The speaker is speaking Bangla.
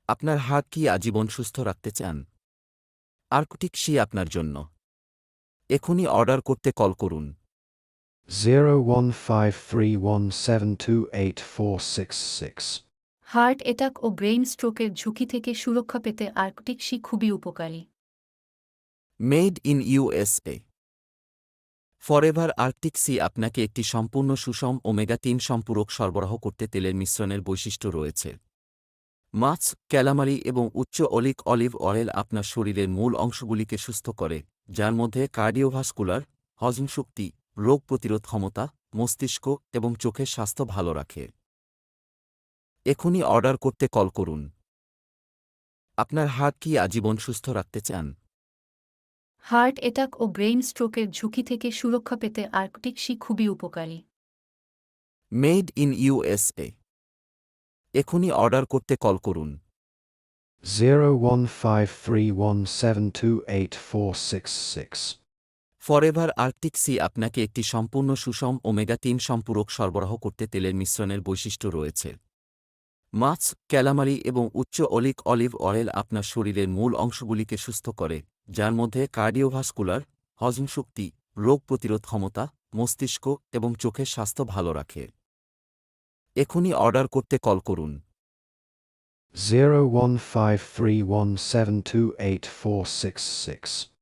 আপনার হাত কি আজীবন সুস্থ রাখতে চান? আর্কটিক সি আপনার জন্য। এখনই অর্ডার করতে কল করুন। 0153172846. হার্ট অ্যাটাক ও ব্রেইন স্ট্রোকের ঝুঁকি থেকে সুরক্ষা পেতে আর্কটিক সি খুবই উপকারী। Made in USA. Forever Arctic Sea আপনাকে একটি সম্পূর্ণ সুষম ওমেগা-3 সম্পূরক সরবরাহ করতে তেলের মিশ্রণের বৈশিষ্ট্য রয়েছে। মাছ, ক্যালামারি এবং উচ্চ অলিভ অয়েল আপনার শরীরের মূল অংশগুলিকে সুস্থ করে, যার মধ্যে কার্ডিওভাস্কুলার, হজমশক্তি, রোগ প্রতিরোধ ক্ষমতা, মস্তিষ্ক এবং চোখের স্বাস্থ্য ভালো রাখে। এখনই অর্ডার করতে কল করুন। আপনার হার্ট কি আজীবন সুস্থ রাখতে চান? হার্ট অ্যাটাক ও ব্রেইন স্ট্রোকের ঝুঁকি থেকে সুরক্ষা পেতে আর্কটিক সি খুবই উপকারী। Made in USA. এখনই অর্ডার করতে কল করুন। 0153172846. ফরএভার আর্কটিক সি আপনাকে একটি সম্পূর্ণ সুষম ওমেগা-3 সম্পূরক সরবরাহ করতে তেলের মিশ্রণের বৈশিষ্ট্য রয়েছে। মাছ, ক্যালামারি এবং উচ্চ অলিভ অয়েল আপনার শরীরের মূল অংশগুলিকে সুস্থ করে, যার মধ্যে কার্ডিওভাস্কুলার, হজমশক্তি, রোগ প্রতিরোধ ক্ষমতা, মস্তিষ্ক এবং চোখের স্বাস্থ্য ভালো রাখে। এখনই অর্ডার করতে কল করুন। 0153172846.